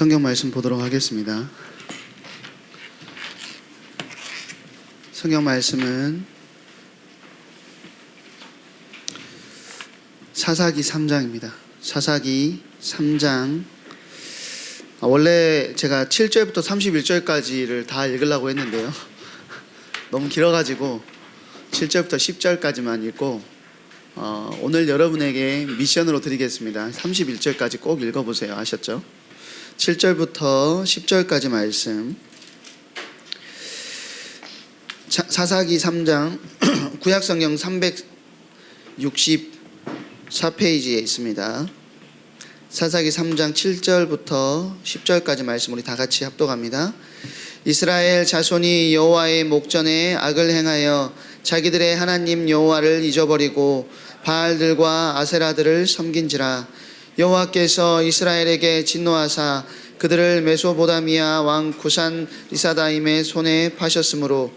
성경 말씀 보도록 하겠습니다. 성경 말씀은 사사기 3장입니다. 사사기 3장. 원래 제가 7절부터 31절까지를 다 읽으려고 했는데요. 너무 길어가지고 7절부터 10절까지만 읽고 오늘 여러분에게 미션으로 드리겠습니다. 31절까지 꼭 읽어보세요. 아셨죠? 7절부터 10절까지 말씀. 사사기 3장 구약성경 364페이지에 있습니다. 사사기 3장 7절부터 10절까지 말씀 우리 다 같이 합독합니다. 이스라엘 자손이 여호와의 목전에 악을 행하여 자기들의 하나님 여호와를 잊어버리고 바알들과 아세라들을 섬긴지라. 여호와께서 이스라엘에게 진노하사 그들을 메소보다미아 왕 구산 리사다임의 손에 파셨으므로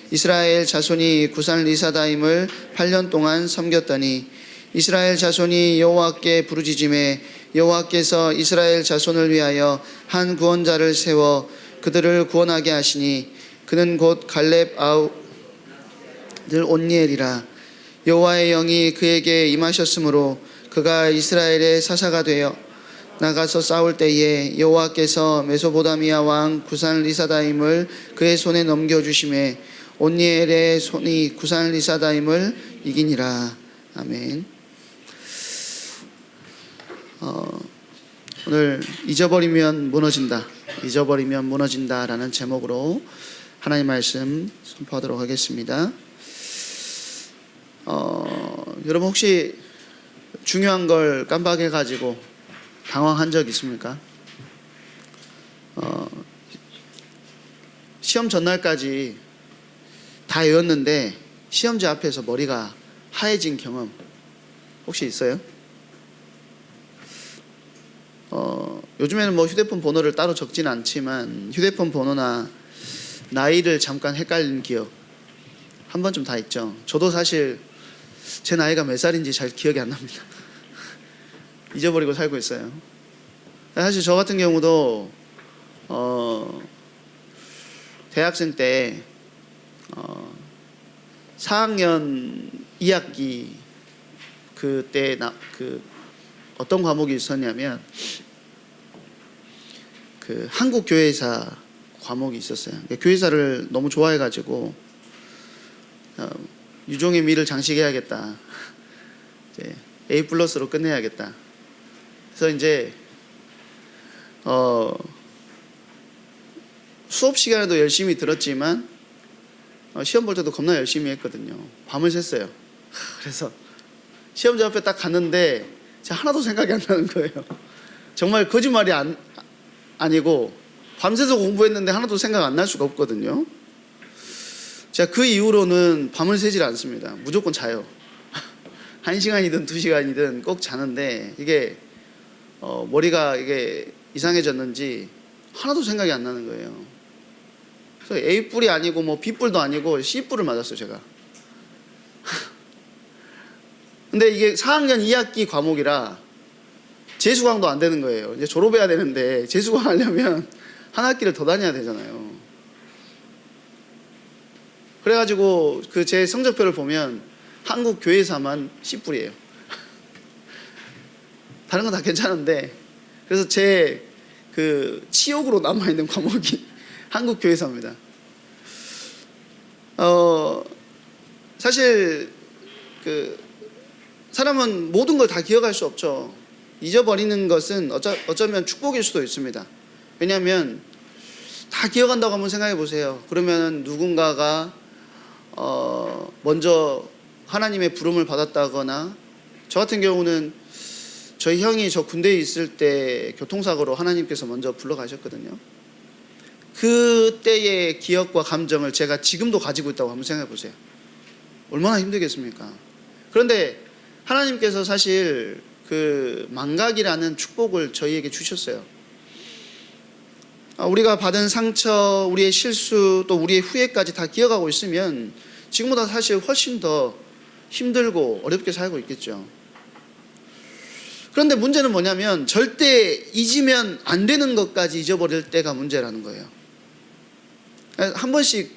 이스라엘 자손이 구산 리사다임을 8년 동안 섬겼더니 이스라엘 자손이 여호와께 부르짖음에 여호와께서 이스라엘 자손을 위하여 한 구원자를 세워 그들을 구원하게 하시니 그는 곧 갈렙 아들 온니엘이라. 여호와의 영이 그에게 임하셨으므로 그가 이스라엘의 사사가 되어 나가서 싸울 때에 여호와께서 메소보다미아 왕 구산 리사다임을 그의 손에 넘겨주심에 온니엘의 손이 구산 리사다임을 이기니라. 아멘. 오늘 잊어버리면 무너진다 라는 제목으로 하나님 말씀 선포하도록 하겠습니다. 여러분 혹시 중요한 걸 깜빡해가지고 당황한 적 있습니까? 시험 전날까지 다 외웠는데 시험지 앞에서 머리가 하얘진 경험 혹시 있어요? 요즘에는 뭐 휴대폰 번호를 따로 적지는 않지만 휴대폰 번호나 나이를 잠깐 헷갈린 기억 한 번쯤 다 있죠. 저도 사실 제 나이가 몇 살인지 잘 기억이 안 납니다. 잊어버리고 살고 있어요. 사실 저 같은 경우도 대학생 때 4학년 2학기 그때 어떤 과목이 있었냐면 그 한국교회사 과목이 있었어요. 교회사를 너무 좋아해가지고 유종의 미를 장식해야겠다. 이제 A+로 끝내야겠다. 그래서 이제 수업 시간에도 열심히 들었지만 시험 볼 때도 겁나 열심히 했거든요. 밤을 샜어요. 그래서 시험지 앞에 딱 갔는데 제가 하나도 생각이 안 나는 거예요. 정말 거짓말이 아니고 밤새서 공부했는데 하나도 생각 안 날 수가 없거든요. 제가 그 이후로는 밤을 새질 않습니다. 무조건 자요. 1시간이든 2시간이든 꼭 자는데 이게 머리가 이게 이상해졌는지 하나도 생각이 안 나는 거예요. 그래서 A뿔이 아니고 뭐 B뿔도 아니고 C뿔을 맞았어요, 제가. 근데 이게 4학년 2학기 과목이라 재수강도 안 되는 거예요. 이제 졸업해야 되는데 재수강 하려면 한 학기를 더 다녀야 되잖아요. 그래가지고 그 제 성적표를 보면 한국 교회사만 C뿔이에요. 다른 건 다 괜찮은데 그래서 제 그 치욕으로 남아있는 과목이 한국 교회사입니다. 사실 그 사람은 모든 걸 다 기억할 수 없죠. 잊어버리는 것은 어쩌면 축복일 수도 있습니다. 왜냐하면 다 기억한다고 한번 생각해 보세요. 그러면 누군가가 먼저 하나님의 부름을 받았다거나, 저 같은 경우는 저희 형이 저 군대에 있을 때 교통사고로 하나님께서 먼저 불러가셨거든요. 그때의 기억과 감정을 제가 지금도 가지고 있다고 한번 생각해 보세요. 얼마나 힘들겠습니까? 그런데 하나님께서 사실 그 망각이라는 축복을 저희에게 주셨어요. 우리가 받은 상처, 우리의 실수, 또 우리의 후회까지 다 기억하고 있으면 지금보다 사실 훨씬 더 힘들고 어렵게 살고 있겠죠. 그런데 문제는 뭐냐면 절대 잊으면 안 되는 것까지 잊어버릴 때가 문제라는 거예요. 한 번씩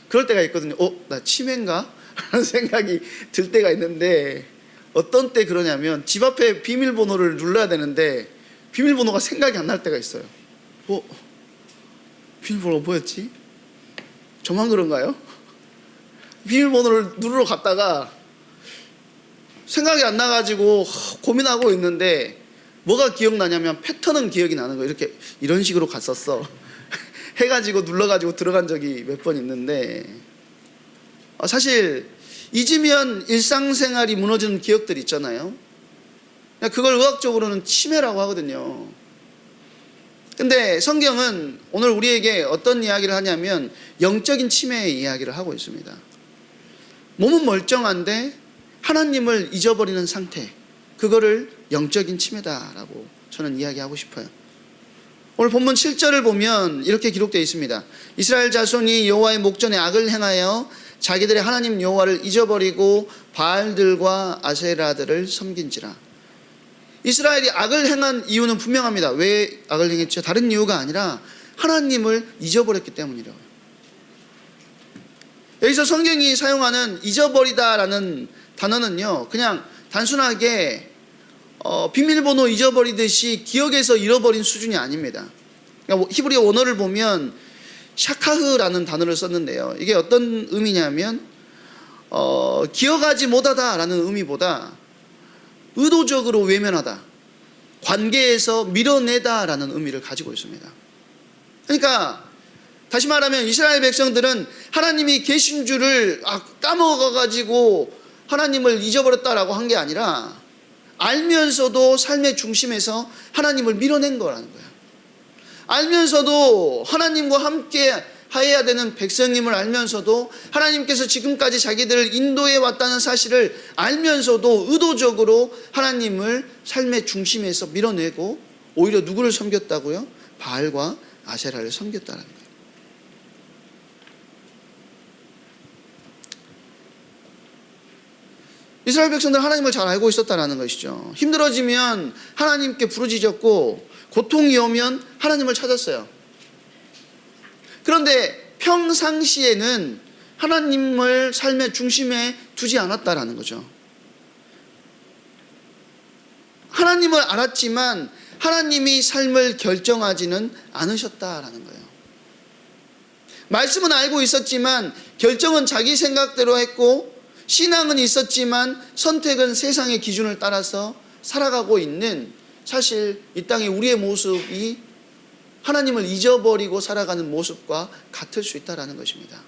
그럴 때가 있거든요. 나 치매인가? 라는 생각이 들 때가 있는데, 어떤 때 그러냐면 집 앞에 비밀번호를 눌러야 되는데 비밀번호가 생각이 안 날 때가 있어요. 비밀번호 뭐였지? 저만 그런가요? 비밀번호를 누르러 갔다가 생각이 안 나가지고 고민하고 있는데 뭐가 기억나냐면 패턴은 기억이 나는 거예요. 이런 식으로 갔었어 해가지고 눌러가지고 들어간 적이 몇 번 있는데, 사실 잊으면 일상생활이 무너지는 기억들 있잖아요. 그걸 의학적으로는 치매라고 하거든요. 근데 성경은 오늘 우리에게 어떤 이야기를 하냐면 영적인 치매의 이야기를 하고 있습니다. 몸은 멀쩡한데 하나님을 잊어버리는 상태, 그거를 영적인 치매다라고 저는 이야기하고 싶어요. 오늘 본문 7절을 보면 이렇게 기록되어 있습니다. 이스라엘 자손이 여호와의 목전에 악을 행하여 자기들의 하나님 여호와를 잊어버리고 바알들과 아세라들을 섬긴지라. 이스라엘이 악을 행한 이유는 분명합니다. 왜 악을 행했죠? 다른 이유가 아니라 하나님을 잊어버렸기 때문이라고요. 여기서 성경이 사용하는 잊어버리다라는 단어는요, 그냥 단순하게 비밀번호 잊어버리듯이 기억에서 잃어버린 수준이 아닙니다. 그러니까 히브리어 원어를 보면 샤카흐라는 단어를 썼는데요, 이게 어떤 의미냐면 기억하지 못하다라는 의미보다 의도적으로 외면하다, 관계에서 밀어내다라는 의미를 가지고 있습니다. 그러니까 다시 말하면 이스라엘 백성들은 하나님이 계신 줄을 까먹어가지고 하나님을 잊어버렸다라고 한 게 아니라 알면서도 삶의 중심에서 하나님을 밀어낸 거라는 거예요. 알면서도 하나님과 함께 하여야 되는 백성임을 알면서도 하나님께서 지금까지 자기들을 인도해 왔다는 사실을 알면서도 의도적으로 하나님을 삶의 중심에서 밀어내고 오히려 누구를 섬겼다고요? 바알과 아세라를 섬겼다는 거예요. 이스라엘 백성들은 하나님을 잘 알고 있었다는 것이죠. 힘들어지면 하나님께 부르짖었고 고통이 오면 하나님을 찾았어요. 그런데 평상시에는 하나님을 삶의 중심에 두지 않았다라는 거죠. 하나님을 알았지만 하나님이 삶을 결정하지는 않으셨다라는 거예요. 말씀은 알고 있었지만 결정은 자기 생각대로 했고, 신앙은 있었지만 선택은 세상의 기준을 따라서 살아가고 있는, 사실 이 땅에 우리의 모습이 하나님을 잊어버리고 살아가는 모습과 같을 수 있다는 것입니다.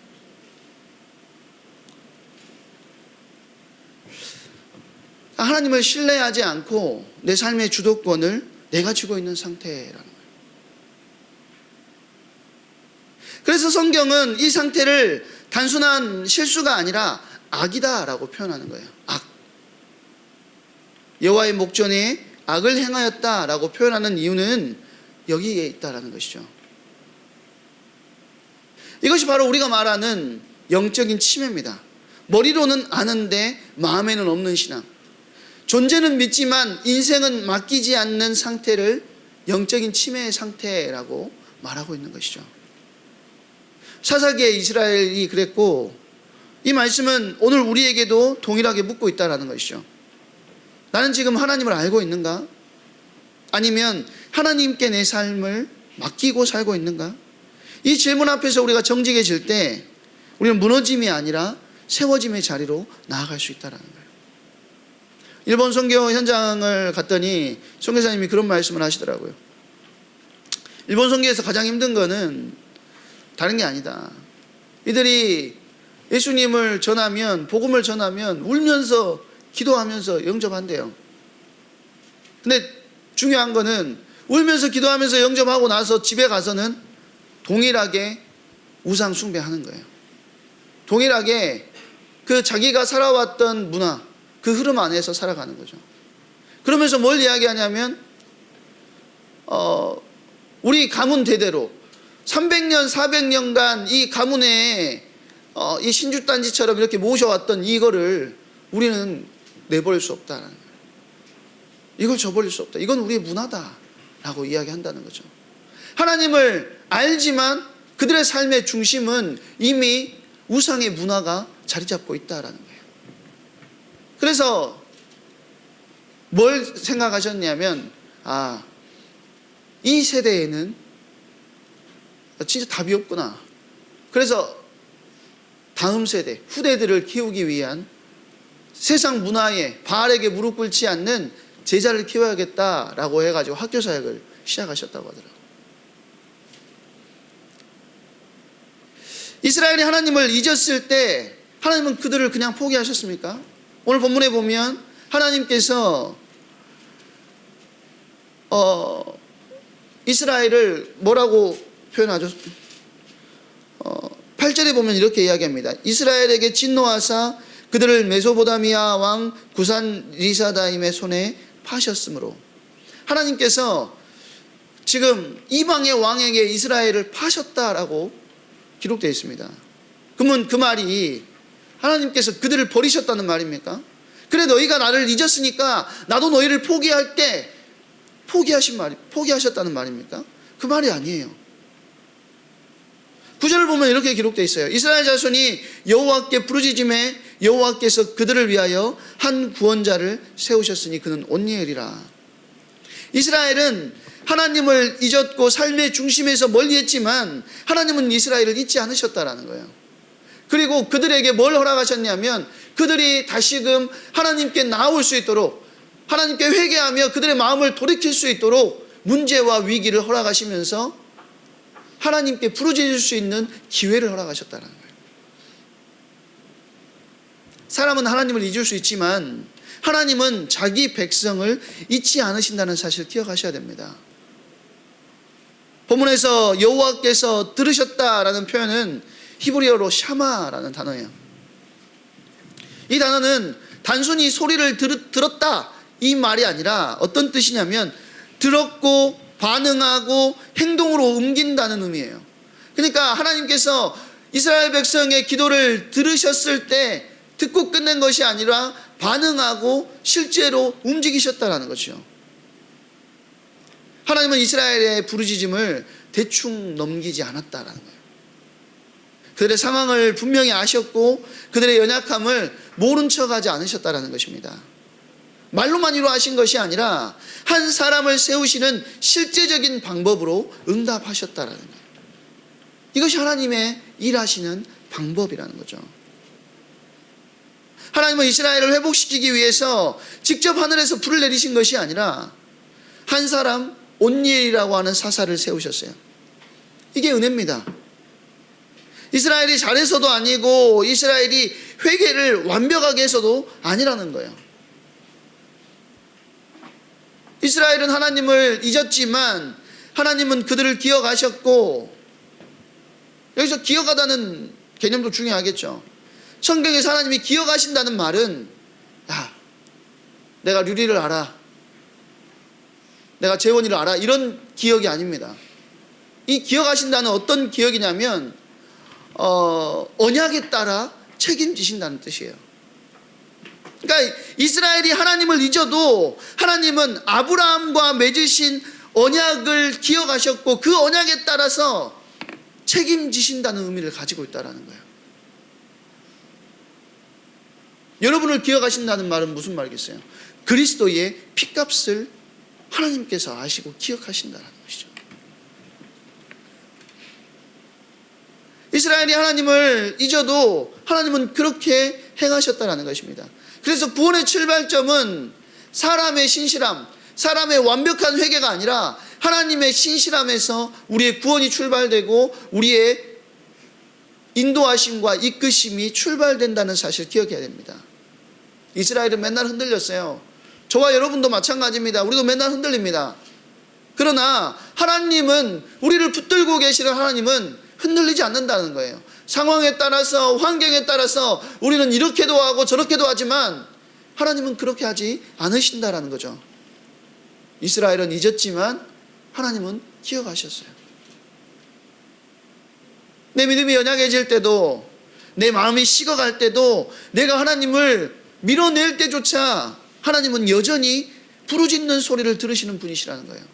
하나님을 신뢰하지 않고 내 삶의 주도권을 내가 쥐고 있는 상태라는 거예요. 그래서 성경은 이 상태를 단순한 실수가 아니라 악이다라고 표현하는 거예요. 악. 여호와의 목전에 악을 행하였다라고 표현하는 이유는 여기에 있다라는 것이죠. 이것이 바로 우리가 말하는 영적인 치매입니다. 머리로는 아는데 마음에는 없는 신앙. 존재는 믿지만 인생은 맡기지 않는 상태를 영적인 치매의 상태라고 말하고 있는 것이죠. 사사기의 이스라엘이 그랬고, 이 말씀은 오늘 우리에게도 동일하게 묻고 있다는 것이죠. 나는 지금 하나님을 알고 있는가? 아니면 하나님께 내 삶을 맡기고 살고 있는가? 이 질문 앞에서 우리가 정직해질 때 우리는 무너짐이 아니라 세워짐의 자리로 나아갈 수 있다는 거예요. 일본 선교 현장을 갔더니 선교사님이 그런 말씀을 하시더라고요. 일본 선교에서 가장 힘든 거는 다른 게 아니다. 이들이 예수님을 전하면, 복음을 전하면 울면서 기도하면서 영접한대요. 근데 중요한 거는 울면서 기도하면서 영접하고 나서 집에 가서는 동일하게 우상 숭배하는 거예요. 동일하게 그 자기가 살아왔던 문화, 그 흐름 안에서 살아가는 거죠. 그러면서 뭘 이야기하냐면 우리 가문 대대로 300년 400년간 이 가문에 이 신주단지처럼 이렇게 모셔왔던 이거를 우리는 내버릴 수 없다는 거예요. 이걸 저버릴 수 없다. 이건 우리의 문화다라고 이야기한다는 거죠. 하나님을 알지만 그들의 삶의 중심은 이미 우상의 문화가 자리 잡고 있다라는 거예요. 그래서 뭘 생각하셨냐면, 이 세대에는 진짜 답이 없구나. 그래서 다음 세대, 후대들을 키우기 위한 세상 문화에 바알에게 무릎 꿇지 않는 제자를 키워야겠다라고 해가지고 학교 사역을 시작하셨다고 하더라고요. 이스라엘이 하나님을 잊었을 때 하나님은 그들을 그냥 포기하셨습니까? 오늘 본문에 보면 하나님께서 이스라엘을 뭐라고 표현하죠? 8절에 보면 이렇게 이야기합니다. 이스라엘에게 진노하사 그들을 메소보다미아 왕 구산 리사다임의 손에 파셨으므로. 하나님께서 지금 이방의 왕에게 이스라엘을 파셨다라고 기록되어 있습니다. 그러면 그 말이 하나님께서 그들을 버리셨다는 말입니까? 그래, 너희가 나를 잊었으니까 나도 너희를 포기할게, 포기하셨다는 말입니까? 그 말이 아니에요. 9절을 보면 이렇게 기록되어 있어요. 이스라엘 자손이 여호와께 부르짖음에 여호와께서 그들을 위하여 한 구원자를 세우셨으니 그는 온니엘이라. 이스라엘은 하나님을 잊었고 삶의 중심에서 멀리했지만 하나님은 이스라엘을 잊지 않으셨다라는 거예요. 그리고 그들에게 뭘 허락하셨냐면 그들이 다시금 하나님께 나올 수 있도록, 하나님께 회개하며 그들의 마음을 돌이킬 수 있도록 문제와 위기를 허락하시면서 하나님께 부르짖을 수 있는 기회를 허락하셨다는 거예요. 사람은 하나님을 잊을 수 있지만 하나님은 자기 백성을 잊지 않으신다는 사실을 기억하셔야 됩니다. 본문에서 여호와께서 들으셨다라는 표현은 히브리어로 샤마라는 단어예요. 이 단어는 단순히 소리를 들었다 이 말이 아니라 어떤 뜻이냐면 들었고 반응하고 행동으로 옮긴다는 의미예요. 그러니까 하나님께서 이스라엘 백성의 기도를 들으셨을 때 듣고 끝낸 것이 아니라 반응하고 실제로 움직이셨다는 거죠. 하나님은 이스라엘의 부르짖음을 대충 넘기지 않았다라는 거예요. 그들의 상황을 분명히 아셨고 그들의 연약함을 모른 척하지 않으셨다라는 것입니다. 말로만 이루어하신 것이 아니라 한 사람을 세우시는 실제적인 방법으로 응답하셨다라는 거예요. 이것이 하나님의 일하시는 방법이라는 거죠. 하나님은 이스라엘을 회복시키기 위해서 직접 하늘에서 불을 내리신 것이 아니라 한 사람 온니엘이라고 하는 사사를 세우셨어요. 이게 은혜입니다. 이스라엘이 잘해서도 아니고 이스라엘이 회개를 완벽하게 해서도 아니라는 거예요. 이스라엘은 하나님을 잊었지만 하나님은 그들을 기억하셨고, 여기서 기억하다는 개념도 중요하겠죠. 성경에서 하나님이 기억하신다는 말은 내가 류리를 알아, 내가 재원이를 알아, 이런 기억이 아닙니다. 이 기억하신다는 어떤 기억이냐면 언약에 따라 책임지신다는 뜻이에요. 그러니까 이스라엘이 하나님을 잊어도 하나님은 아브라함과 맺으신 언약을 기억하셨고 그 언약에 따라서 책임지신다는 의미를 가지고 있다는 거예요. 여러분을 기억하신다는 말은 무슨 말이겠어요? 그리스도의 피값을 하나님께서 아시고 기억하신다는 것이죠. 이스라엘이 하나님을 잊어도 하나님은 그렇게 행하셨다는 것입니다. 그래서 구원의 출발점은 사람의 신실함, 사람의 완벽한 회개가 아니라 하나님의 신실함에서 우리의 구원이 출발되고 우리의 인도하심과 이끄심이 출발된다는 사실을 기억해야 됩니다. 이스라엘은 맨날 흔들렸어요. 저와 여러분도 마찬가지입니다. 우리도 맨날 흔들립니다. 그러나 하나님은, 우리를 붙들고 계시는 하나님은 흔들리지 않는다는 거예요. 상황에 따라서, 환경에 따라서 우리는 이렇게도 하고 저렇게도 하지만 하나님은 그렇게 하지 않으신다라는 거죠. 이스라엘은 잊었지만 하나님은 기억하셨어요. 내 믿음이 연약해질 때도, 내 마음이 식어갈 때도, 내가 하나님을 밀어낼 때조차 하나님은 여전히 부르짖는 소리를 들으시는 분이시라는 거예요.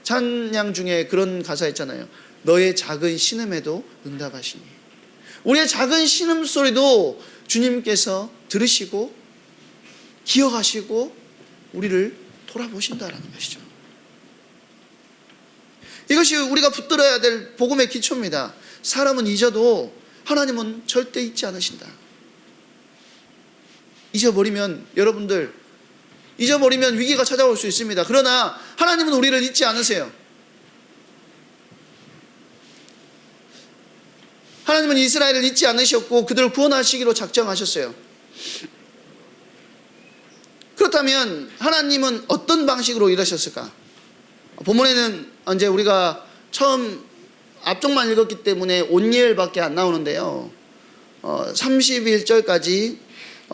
찬양 중에 그런 가사 있잖아요. 너의 작은 신음에도 응답하시니. 우리의 작은 신음소리도 주님께서 들으시고 기억하시고 우리를 돌아보신다라는 것이죠. 이것이 우리가 붙들어야 될 복음의 기초입니다. 사람은 잊어도 하나님은 절대 잊지 않으신다. 잊어버리면 여러분들, 잊어버리면 위기가 찾아올 수 있습니다. 그러나 하나님은 우리를 잊지 않으세요. 하나님은 이스라엘을 잊지 않으셨고 그들을 구원하시기로 작정하셨어요. 그렇다면 하나님은 어떤 방식으로 일하셨을까? 본문에는 이제 우리가 처음 앞쪽만 읽었기 때문에 온니엘밖에 안 나오는데요. 31절까지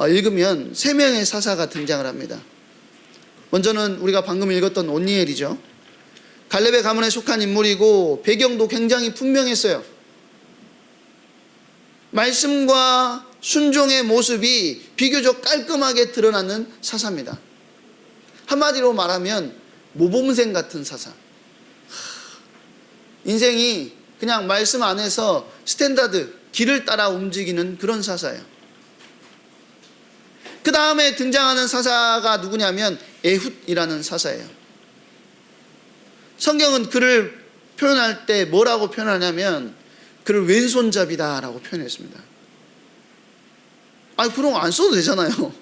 읽으면 3명의 사사가 등장을 합니다. 먼저는 우리가 방금 읽었던 온니엘이죠. 갈렙의 가문에 속한 인물이고 배경도 굉장히 분명했어요. 말씀과 순종의 모습이 비교적 깔끔하게 드러나는 사사입니다. 한마디로 말하면 모범생 같은 사사. 인생이 그냥 말씀 안에서 스탠다드, 길을 따라 움직이는 그런 사사예요. 그 다음에 등장하는 사사가 누구냐면 에훗이라는 사사예요. 성경은 그를 표현할 때 뭐라고 표현하냐면 그를 왼손잡이다라고 표현했습니다. 그럼 안 써도 되잖아요.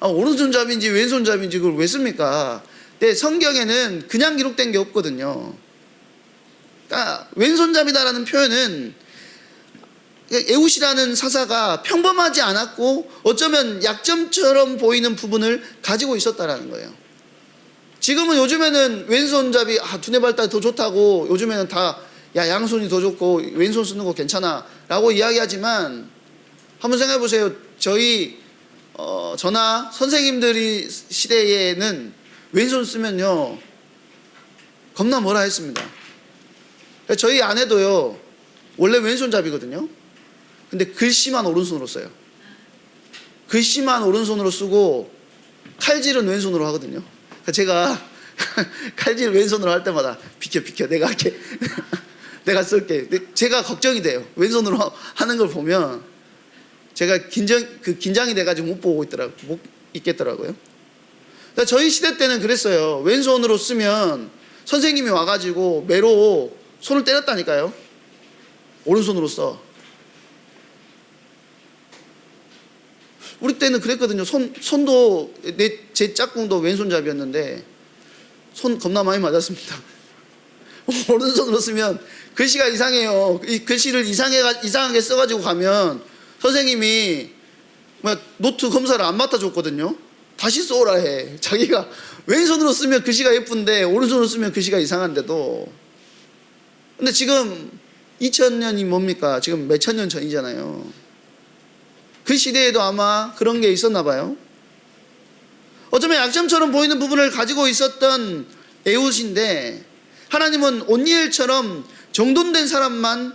오른손잡이인지 왼손잡이인지 그걸 왜 씁니까? 근데 성경에는 그냥 기록된 게 없거든요. 그러니까 왼손잡이다라는 표현은 에훗이라는 사사가 평범하지 않았고 어쩌면 약점처럼 보이는 부분을 가지고 있었다라는 거예요. 지금은 요즘에는 왼손잡이 두뇌 발달 더 좋다고 요즘에는 다 양손이 더 좋고 왼손 쓰는 거 괜찮아 라고 이야기하지만 한번 생각해 보세요. 저나 선생님들이 시대에는 왼손 쓰면요 겁나 뭐라 했습니다. 저희 아내도요 원래 왼손잡이거든요. 근데 글씨만 오른손으로 써요. 글씨만 오른손으로 쓰고 칼질은 왼손으로 하거든요. 제가 칼질 왼손으로 할 때마다 비켜 내가 할게 내가 쓸게. 제가 걱정이 돼요. 왼손으로 하는 걸 보면 제가 긴장이 돼가지고 못 있겠더라고요. 그러니까 저희 시대 때는 그랬어요. 왼손으로 쓰면 선생님이 와가지고 매로 손을 때렸다니까요. 오른손으로 써. 우리 때는 그랬거든요. 손도 제 짝꿍도 왼손잡이였는데 손 겁나 많이 맞았습니다. 오른손으로 쓰면 글씨가 이상해요. 이 글씨를 이상하게 써가지고 가면 선생님이 노트 검사를 안 맡아줬거든요. 다시 써오라 해. 자기가 왼손으로 쓰면 글씨가 예쁜데 오른손으로 쓰면 글씨가 이상한데도. 근데 지금 2000년이 뭡니까? 지금 몇천 년 전이잖아요. 그 시대에도 아마 그런 게 있었나 봐요. 어쩌면 약점처럼 보이는 부분을 가지고 있었던 에훗인데 하나님은 온니엘처럼 정돈된 사람만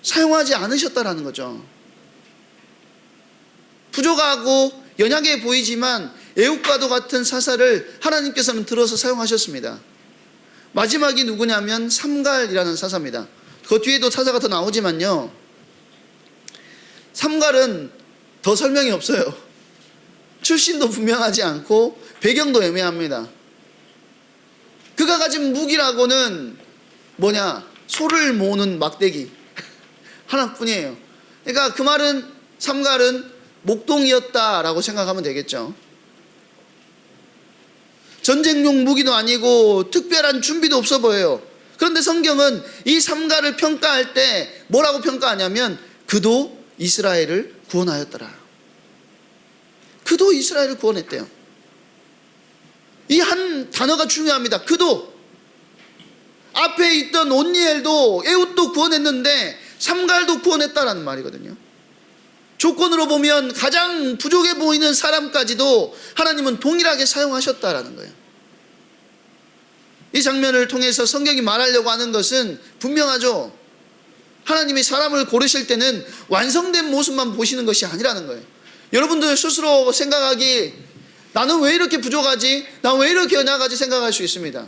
사용하지 않으셨다라는 거죠. 부족하고 연약해 보이지만 에훗과도 같은 사사를 하나님께서는 들어서 사용하셨습니다. 마지막이 누구냐면 삼갈이라는 사사입니다. 그 뒤에도 사사가 더 나오지만요. 삼갈은 더 설명이 없어요. 출신도 분명하지 않고 배경도 애매합니다. 그가 가진 무기라고는 소를 모으는 막대기 하나뿐이에요. 그러니까 그 말은 삼갈은 목동이었다라고 생각하면 되겠죠. 전쟁용 무기도 아니고 특별한 준비도 없어 보여요. 그런데 성경은 이 삼갈을 평가할 때 뭐라고 평가하냐면 그도 이스라엘을 구원하였더라. 그도 이스라엘을 구원했대요. 이 한 단어가 중요합니다. 그도. 앞에 있던 온니엘도 에훗도 구원했는데 삼갈도 구원했다라는 말이거든요. 조건으로 보면 가장 부족해 보이는 사람까지도 하나님은 동일하게 사용하셨다라는 거예요. 이 장면을 통해서 성경이 말하려고 하는 것은 분명하죠. 하나님이 사람을 고르실 때는 완성된 모습만 보시는 것이 아니라는 거예요. 여러분들 스스로 생각하기, 나는 왜 이렇게 부족하지? 난 왜 이렇게 연약하지? 생각할 수 있습니다.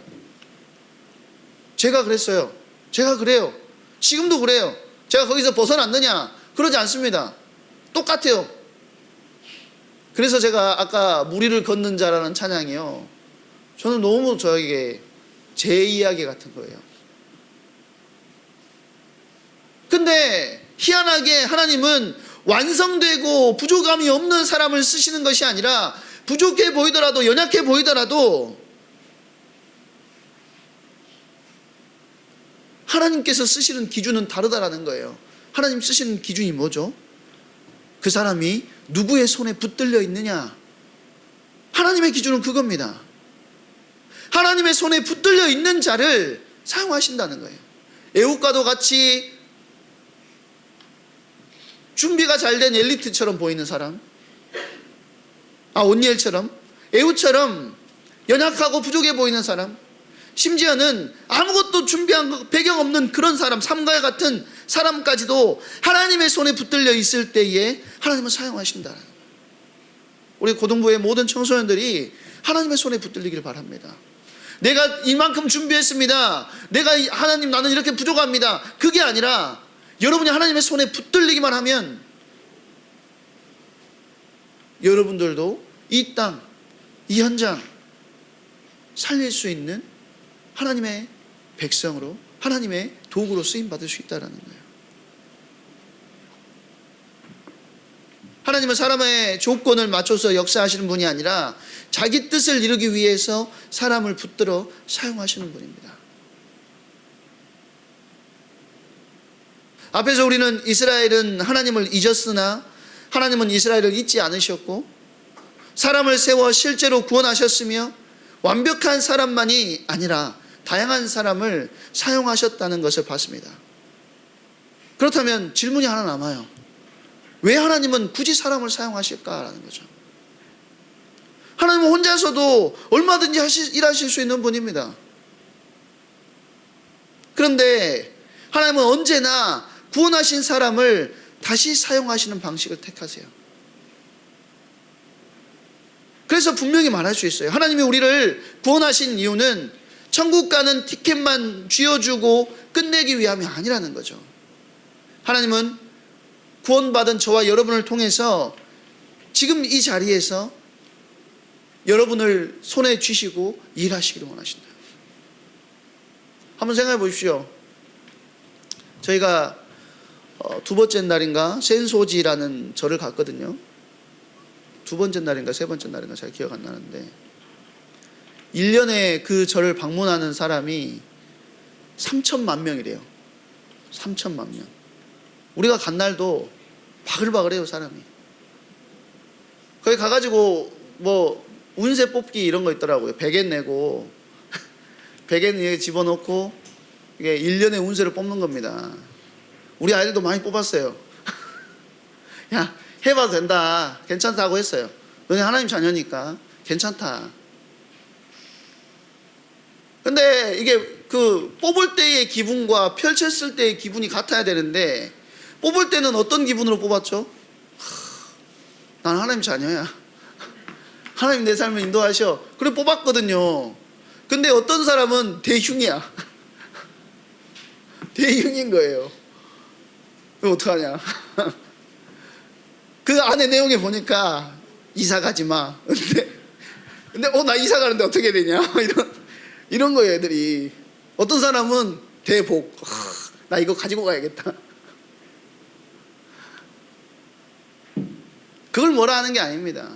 제가 그랬어요. 제가 그래요. 지금도 그래요. 제가 거기서 벗어났느냐? 그러지 않습니다. 똑같아요. 그래서 제가 아까 무리를 걷는 자라는 찬양이요, 저는 너무 저에게 제 이야기 같은 거예요. 근데 희한하게 하나님은 완성되고 부족함이 없는 사람을 쓰시는 것이 아니라, 부족해 보이더라도, 연약해 보이더라도 하나님께서 쓰시는 기준은 다르다라는 거예요. 하나님 쓰시는 기준이 뭐죠? 그 사람이 누구의 손에 붙들려 있느냐. 하나님의 기준은 그겁니다. 하나님의 손에 붙들려 있는 자를 사용하신다는 거예요. 애국가도 같이 준비가 잘 된 엘리트처럼 보이는 사람, 온니엘처럼, 에훗처럼 연약하고 부족해 보이는 사람, 심지어는 아무것도 준비한 배경 없는 그런 사람, 삼가 같은 사람까지도 하나님의 손에 붙들려 있을 때에 하나님은 사용하신다. 우리 고등부의 모든 청소년들이 하나님의 손에 붙들리기를 바랍니다. 내가 이만큼 준비했습니다, 내가 하나님 나는 이렇게 부족합니다, 그게 아니라 여러분이 하나님의 손에 붙들리기만 하면 여러분들도 이 땅, 이 현장 살릴 수 있는 하나님의 백성으로, 하나님의 도구로 쓰임받을 수 있다는 거예요. 하나님은 사람의 조건을 맞춰서 역사하시는 분이 아니라 자기 뜻을 이루기 위해서 사람을 붙들어 사용하시는 분입니다. 앞에서 우리는 이스라엘은 하나님을 잊었으나 하나님은 이스라엘을 잊지 않으셨고, 사람을 세워 실제로 구원하셨으며, 완벽한 사람만이 아니라 다양한 사람을 사용하셨다는 것을 봤습니다. 그렇다면 질문이 하나 남아요. 왜 하나님은 굳이 사람을 사용하실까라는 거죠. 하나님은 혼자서도 얼마든지 일하실 수 있는 분입니다. 그런데 하나님은 언제나 구원하신 사람을 다시 사용하시는 방식을 택하세요. 그래서 분명히 말할 수 있어요. 하나님이 우리를 구원하신 이유는 천국 가는 티켓만 쥐어주고 끝내기 위함이 아니라는 거죠. 하나님은 구원받은 저와 여러분을 통해서 지금 이 자리에서 여러분을 손에 쥐시고 일하시기를 원하신다. 한번 생각해 보십시오. 저희가 두 번째 날인가 센소지라는 절을 갔거든요. 두 번째 날인가 세 번째 날인가 잘 기억 안 나는데, 1년에 그 절을 방문하는 사람이 3천만 명이래요. 3천만 명. 우리가 간 날도 바글바글해요, 사람이. 거기 가가지고 뭐 운세 뽑기 이런 거 있더라고요. 100엔 내고 100엔 집어넣고 이게 1년의 운세를 뽑는 겁니다. 우리 아이들도 많이 뽑았어요. 야, 해봐도 된다, 괜찮다고 했어요. 너네 하나님 자녀니까 괜찮다. 근데 이게 그 뽑을 때의 기분과 펼쳤을 때의 기분이 같아야 되는데, 뽑을 때는 어떤 기분으로 뽑았죠? 난 하나님 자녀야, 하나님 내 삶을 인도하셔, 그래 뽑았거든요. 근데 어떤 사람은 대흉이야. 대흉인 거예요. 이거 어떡하냐. 그 안에 내용에 보니까 이사 가지 마. 근데 나 이사 가는데 어떻게 되냐. 이런 거예요, 애들이. 어떤 사람은 대복. 나 이거 가지고 가야겠다. 그걸 뭐라 하는 게 아닙니다.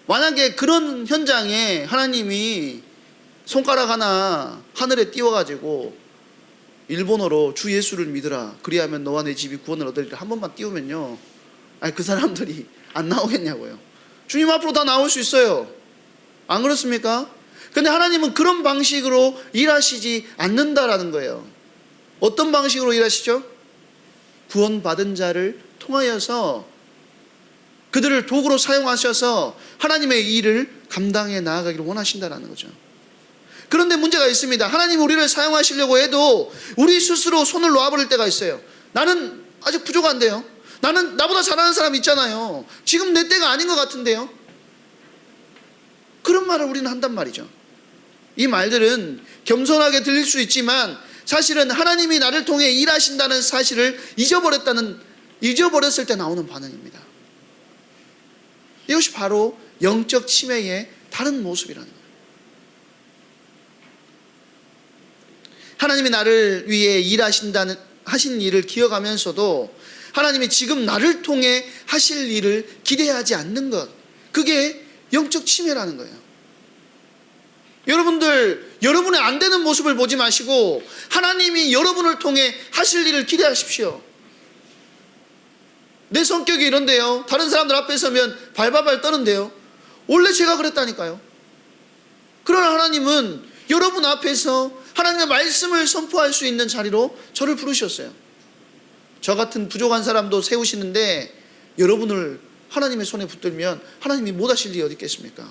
만약에 그런 현장에 하나님이 손가락 하나 하늘에 띄워가지고 일본어로 주 예수를 믿으라, 그리하면 너와 내 집이 구원을 얻으리라 한 번만 띄우면요, 아니 그 사람들이 안 나오겠냐고요. 주님 앞으로 다 나올 수 있어요. 안 그렇습니까? 근데 하나님은 그런 방식으로 일하시지 않는다라는 거예요. 어떤 방식으로 일하시죠? 구원받은 자를 통하여서 그들을 도구로 사용하셔서 하나님의 일을 감당해 나아가기를 원하신다는 거죠. 그런데 문제가 있습니다. 하나님이 우리를 사용하시려고 해도 우리 스스로 손을 놓아버릴 때가 있어요. 나는 아직 부족한데요, 나보다 잘하는 사람 있잖아요. 지금 내 때가 아닌 것 같은데요. 그런 말을 우리는 한단 말이죠. 이 말들은 겸손하게 들릴 수 있지만 사실은 하나님이 나를 통해 일하신다는 사실을 잊어버렸을 때 나오는 반응입니다. 이것이 바로 영적 치매의 다른 모습이라는 거예요. 하나님이 나를 위해 하신 일을 기억하면서도 하나님이 지금 나를 통해 하실 일을 기대하지 않는 것, 그게 영적 치매라는 거예요. 여러분들, 여러분의 안 되는 모습을 보지 마시고 하나님이 여러분을 통해 하실 일을 기대하십시오. 내 성격이 이런데요, 다른 사람들 앞에 서면 발발발 떠는데요, 원래 제가 그랬다니까요. 그러나 하나님은 여러분 앞에서 하나님의 말씀을 선포할 수 있는 자리로 저를 부르셨어요. 저 같은 부족한 사람도 세우시는데 여러분을 하나님의 손에 붙들면 하나님이 못 하실 일이 어디 있겠습니까?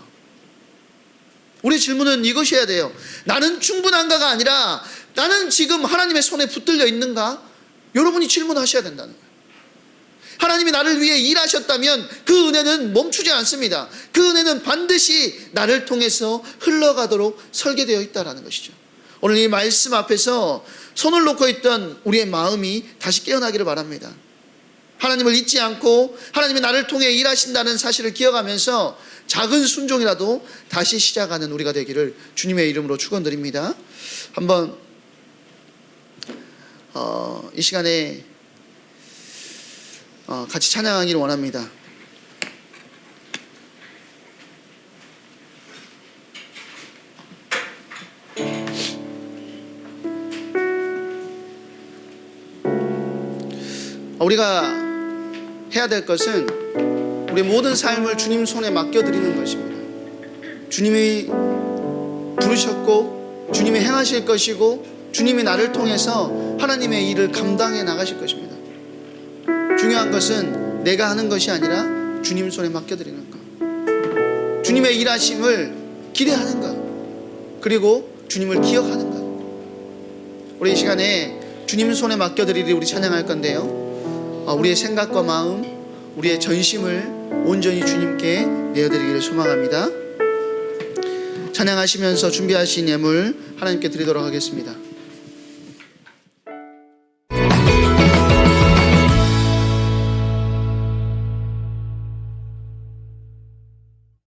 우리 질문은 이것이어야 돼요. 나는 충분한가가 아니라 나는 지금 하나님의 손에 붙들려 있는가? 여러분이 질문하셔야 된다는 거예요. 하나님이 나를 위해 일하셨다면 그 은혜는 멈추지 않습니다. 그 은혜는 반드시 나를 통해서 흘러가도록 설계되어 있다는 것이죠. 오늘 이 말씀 앞에서 손을 놓고 있던 우리의 마음이 다시 깨어나기를 바랍니다. 하나님을 잊지 않고 하나님이 나를 통해 일하신다는 사실을 기억하면서 작은 순종이라도 다시 시작하는 우리가 되기를 주님의 이름으로 축원드립니다. 한번 이 시간에 같이 찬양하기를 원합니다. 우리가 해야 될 것은 우리 모든 삶을 주님 손에 맡겨드리는 것입니다. 주님이 부르셨고 주님이 행하실 것이고 주님이 나를 통해서 하나님의 일을 감당해 나가실 것입니다. 중요한 것은 내가 하는 것이 아니라 주님 손에 맡겨드리는 것, 주님의 일하심을 기대하는 것, 그리고 주님을 기억하는 것. 우리 이 시간에 주님 손에 맡겨드리리 우리 찬양할 건데요, 우리의 생각과 마음, 우리의 전심을 온전히 주님께 내어드리기를 소망합니다. 찬양하시면서 준비하신 예물 하나님께 드리도록 하겠습니다.